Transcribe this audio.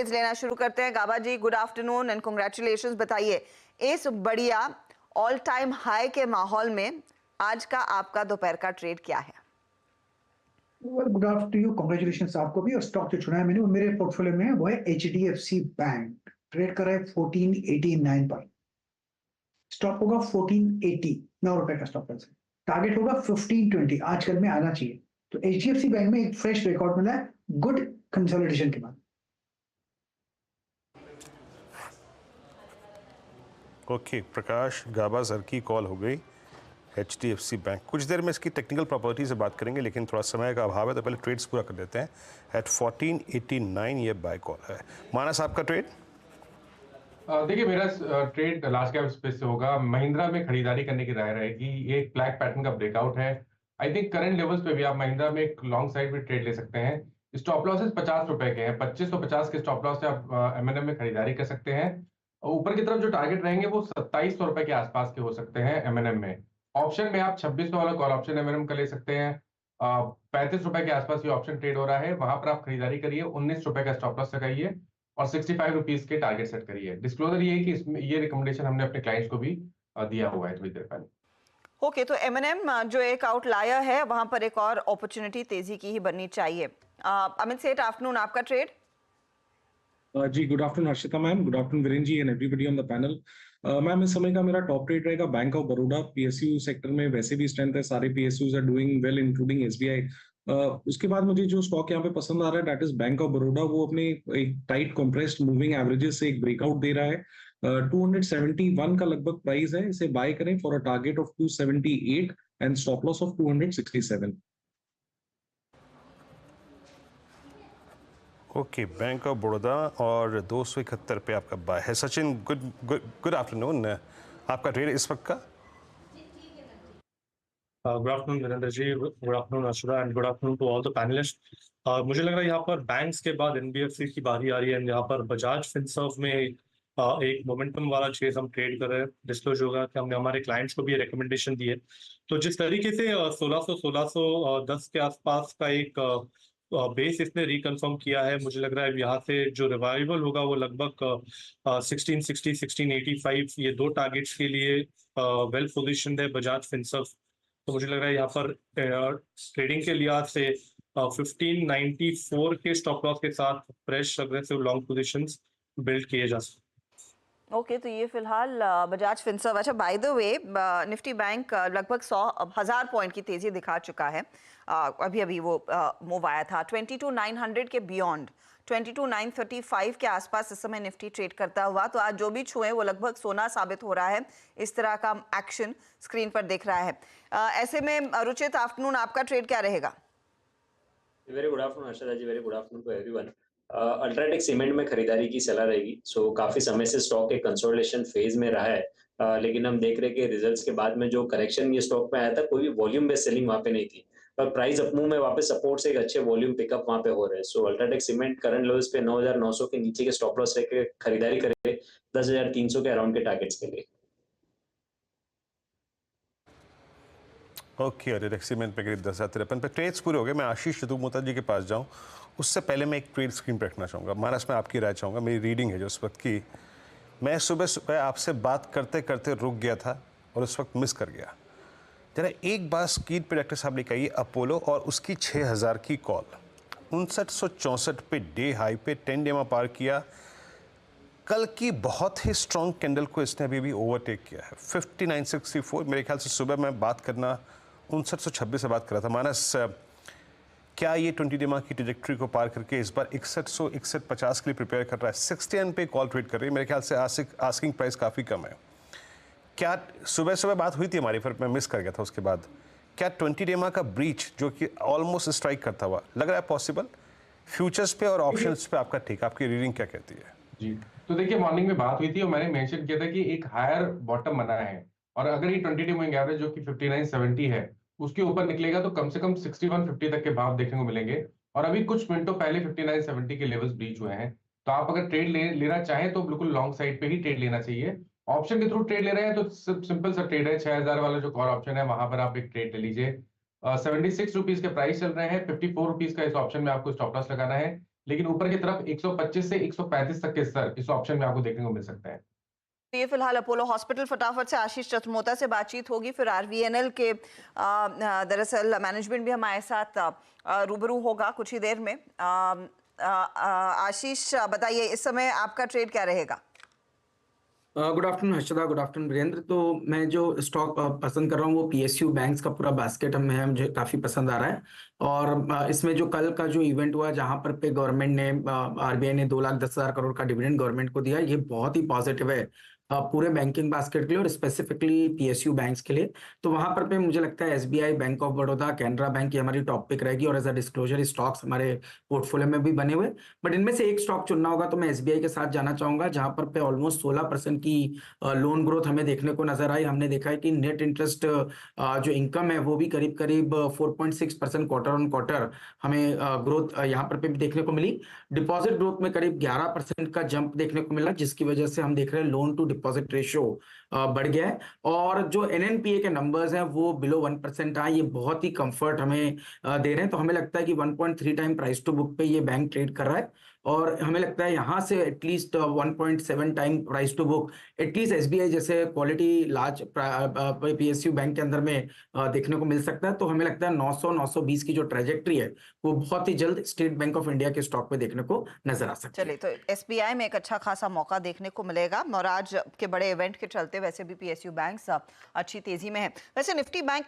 लेना शुरू करते हैं। गाबा जी, गुड आफ्टरनून एंड कांग्रेचुलेशंस। बताइए, इस बढ़िया ऑल टाइम हाई के माहौल में आज का आपका दोपहर का ट्रेड क्या है? गुड आफ्टरनून यू, कांग्रेचुलेशंस आपको भी। और स्टॉक जो चुना है मैंने वो मेरे पोर्टफोलियो में है, वो है एचडीएफसी बैंक। ट्रेड कर रहा है 1489 पर। स्टॉप होगा 1480, 9 रुपए का स्टॉप है। टारगेट होगा 1520, आजकल में आना चाहिए। तो एचडीएफसी बैंक में एक फ्रेश रिकॉर्ड मिला है गुड कंसोलिडेशन के बाद। ओके, प्रकाश गाबा सर की कॉल हो गई एचडीएफसी बैंक। कुछ देर में इसकी टेक्निकल प्रॉपर्टी से बात करेंगे, लेकिन थोड़ा समय का अभाव है तो पहले ट्रेड्स पूरा कर देते हैं। एट 1489 ये बाय कॉल है। मानस, आपका ट्रेड? देखिए, मेरा ट्रेड लार्ज कैप स्पेस से होगा। महिंद्रा में खरीदारी करने की राय रहेगी। ये एक फ्लैग पैटर्न का ब्रेकआउट है। आई थिंक करंट लेवल्स पे भी आप महिंद्रा में एक लॉन्ग साइड में ट्रेड ले सकते हैं। स्टॉप लॉसेस 50 रुपए के हैं। 2550 के स्टॉप लॉस से आप एमएनएम में खरीदारी कर सकते हैं। ऊपर की तरफ जो टारगेट रहेंगे वो 2700 रुपए के आसपास के हो सकते हैं एमएनएम में। ऑप्शन में आप 2600 वाला कॉल ऑप्शन एमएनएम का ले सकते हैं। 35 रुपए के आसपास ये ऑप्शन ट्रेड हो रहा है, वहां पर आप खरीदारी करिए। 19 रुपए का स्टॉप लॉस लगाइए और 65 रुपीज के टारगेट सेट करिए। डिस्क्लोजर ये है कि इसमें ये रिकमेंडेशन हमने अपने क्लाइंट्स को भी दिया हुआ है थोड़ी देर पहले। ओके, तो एमएनएम जो एक आउटलायर है, वहां पर एक और अपॉर्चुनिटी तेजी की ही बननी चाहिए। अमित सेठ, आफ्टरनून, आपका ट्रेड? जी, good afternoon Harshita ma'am, good afternoon Viren ji and everybody on the panel. Ma'am, इस समय का मेरा टॉप ट्रेड रहेगा bank of Baroda. PSU sector में वैसे भी स्ट्रेंथ है, सारे PSUs are doing well including SBI. उसके बाद मुझे जो स्टॉक यहाँ पे पसंद आ रहा है that is bank of Baroda. वो अपने एक टाइट कंप्रेस्ड मूविंग एवरेजेस से एक ब्रेकआउट दे रहा है। 271 का लगभग प्राइस है। इसे बाय करें for a target of 278 and stop loss of 267। Okay, bank of Baroda और 271 पे आपका बाय है। सचिन, गुड आफ्टरनून, आपका ट्रेड इस वक्त का? Good afternoon Virendra ji, good afternoon Ashura and good afternoon to all the panelist. मुझे लग रहा है यहाँ पर बैंक्स के बाद एनबीएफसी की बारी आ रही है। यहाँ पर बजाज फिनसर्व में एक मोमेंटम वाला चेज हम ट्रेड कर रहे हैं। डिस्क्लोज होगा कि हमने हमारे क्लाइंट्स को भी रिकमेंडेशन दी है। तो जिस तरीके से 1610 के आसपास का एक बेस इसने रिकन्फर्म किया है, मुझे लग रहा है यहाँ से जो रिवाइवल होगा वो लगभग 1660 1685 ये दो टारगेट्स के लिए वेल पोजिशनड है बजाज फिनसर्व। तो मुझे लग रहा है यहाँ पर ट्रेडिंग के लिहाज से 1594 के स्टॉप लॉस के साथ fresh aggressive long positions build किए जा सकते। ओके, तो ये फिलहाल बजाज फिनसर्व। अच्छा, by the way, Nifty bank लगभग 100,000 पॉइंट की तेजी दिखा चुका है। अभी अभी वो मूव आया था 22,900 के बियॉन्ड। 22,935 के आसपास इस समय निफ्टी ट्रेड करता हुआ। तो आज जो भी छुए वो लगभग सोना साबित हो रहा है। इस तरह का एक्शन स्क्रीन पर दिख रहा है। ऐसे में रुचित, आफ्टरनून, आपका ट्रेड क्या रहेगा? Very good afternoon Harshada ji, very good afternoon to everyone. UltraTech cement में खरीदारी की सलाह रहेगी। सो काफी समय से स्टॉक एक कंसोलिडेशन फेज में रहा है, लेकिन हम देख रहे हैं कि रिजल्ट्स के बाद में जो करेक्शन ये स्टॉक में आया था, कोई भी वॉल्यूम बेस्ड सेलिंग वहां पे नहीं थी, पर प्राइस अपमूव में वापस सपोर्ट से एक अच्छे वॉल्यूम पिकअप वहां पे हो रहे हैं। सो अल्ट्राटेक सीमेंट करंट लेवल्स पे 9,900 के नीचे के स्टॉप लॉस लेके खरीदारी करें 10,300 के अराउंड के टारगेट्स के लिए। ओके, अल्ट्राटेक सीमेंट पे करीब 10,053 पे ट्रेड्स पूरे हो गए। मैं आशीष चतुर्मोता जी के पास जाऊं उससे पहले मैं एक ट्रेड स्क्रीन पर रखना चाहूँगा। मानस, मैं आपकी राय चाहूँगा। मेरी रीडिंग है जो उस वक्त की, मैं सुबह आपसे बात करते करते रुक गया था और उस वक्त मिस कर गया। जरा एक बार स्क्रीन पे डॉक्टर साहब ने कही अपोलो और उसकी 6,000 की कॉल 5964 पे डे हाई पे 10 डे में पार किया। कल की बहुत ही स्ट्रॉन्ग कैंडल को इसने अभी भी ओवरटेक किया है 5964। मेरे ख्याल से सुबह मैं बात करना 5926 से बात कर रहा था। मानस, क्या ये 20 डे की ट्रैजेक्टरी को पार करके इस बार 6150 के लिए प्रिपेयर कर रहा है? 60 पे कॉल ट्रेड कर रही है। मेरे ख्याल से आस्किंग प्राइस काफ़ी कम है। क्या सुबह बात हुई थी हमारी, फिर मैं मिस कर गया था उसके बाद? क्या 20 डे का ब्रीच जो कि ऑलमोस्ट स्ट्राइक करता हुआ लग रहा है पॉसिबल? फ्यूचर्स पे और ऑप्शंस पे आपका ठीक, आपकी रीडिंग क्या कहती है? जी, तो देखिए, मॉर्निंग में बात हुई थी और मैंने मेंशन किया था कि एक हायर बॉटम बना है और अगर ये 20 डे मूविंग एवरेज जो कि 5970 है उसके ऊपर निकलेगा तो कम से कम 6150 तक के भाव देखने को मिलेंगे। और अभी कुछ मिनटों पहले 5970 के लेवल्स ब्रीच हुए हैं। तो आप अगर ट्रेड लेना चाहें तो बिल्कुल लॉन्ग साइड पे ही ट्रेड लेना चाहिए। ऑप्शन के थ्रू ट्रेड ले रहे हैं तो सिंपल सा ट्रेड है। 6,000 वाला जो कॉल ऑप्शन है वहां पर आप एक ट्रेड ले लीजिए। 76 रुपीज के प्राइस चल रहे हैं। 54 रुपीज का इस ऑप्शन में आपको स्टॉप लॉस लगाना है। लेकिन ऊपर की तरफ 125 से 135 तक के स्तर इस ऑप्शन में आपको देखने को मिल सकते हैं। तो ये फिलहाल अपोलो हॉस्पिटल। फटाफट से आशीष चतुर्मोता से बातचीत होगी, फिर आरवीएनएल के दरअसल मैनेजमेंट भी हमारे साथ रूबरू होगा कुछ ही देर में। आशीष बताइए, इस समय आपका ट्रेड क्या रहेगा? Good afternoon Harshada, good afternoon Virendra. तो मैं जो स्टॉक पसंद कर रहा हूँ वो पीएसयू बैंक्स का पूरा बास्केट में है, मुझे काफी पसंद आ रहा है। और इसमें जो कल का जो इवेंट हुआ जहां पर पे गवर्नमेंट ने आरबीआई ने 2,10,000 करोड़ का डिविडेंड गवर्नमेंट को दिया, ये बहुत ही पॉजिटिव है पूरे बैंकिंग बास्केट के लिए और स्पेसिफिकली पीएसयू बैंक्स के लिए। तो वहां पर पे मुझे लगता है SBI, bank of Baroda, Canara bank की हमारी टॉप पिक रहेगी और एज अ डिस्क्लोजर स्टॉक्स हमारे पोर्टफोलियो में भी बने हुए। बट इनमें से एक स्टॉक चुनना होगा तो मैं एसबीआई के साथ जाना चाहूंगा, जहां पर पे ऑलमोस्ट 16% की लोन ग्रोथ हमें देखने को नजर आई। हमने देखा है कि नेट इंटरेस्ट जो इनकम है वो भी करीब करीब 4.6% क्वार्टर ऑन क्वार्टर हमें ग्रोथ यहाँ पर पे भी देखने को मिली। डिपॉजिट ग्रोथ में करीब 11% का जंप देखने को मिला, जिसकी वजह से हम देख रहे हैं लोन टू डिपॉजिट रेशियो बढ़ गया है। और जो एनएनपीए के नंबर्स हैं वो बिलो 1% आए, ये बहुत ही कंफर्ट हमें दे रहे हैं। तो हमें लगता है कि 1.3 टाइम प्राइस टू बुक पे ये बैंक ट्रेड कर रहा है और हमें लगता है यहाँ से at least 1.7 time price to book at least SBI जैसे क्वालिटी लार्ज पीएसयू बैंक के अंदर में देखने को मिल सकता है। तो हमें लगता है 900-920 की जो ट्रेजेक्ट्री है वो बहुत ही जल्द स्टेट बैंक ऑफ इंडिया के स्टॉक पे देखने को नजर आ सकती है। चलिए, तो एसबीआई में एक अच्छा खासा मौका देखने को मिलेगा और आज के बड़े इवेंट के चलते वैसे भी पीएसयू बैंक्स अच्छी तेजी में है। वैसे निफ्टी बैंक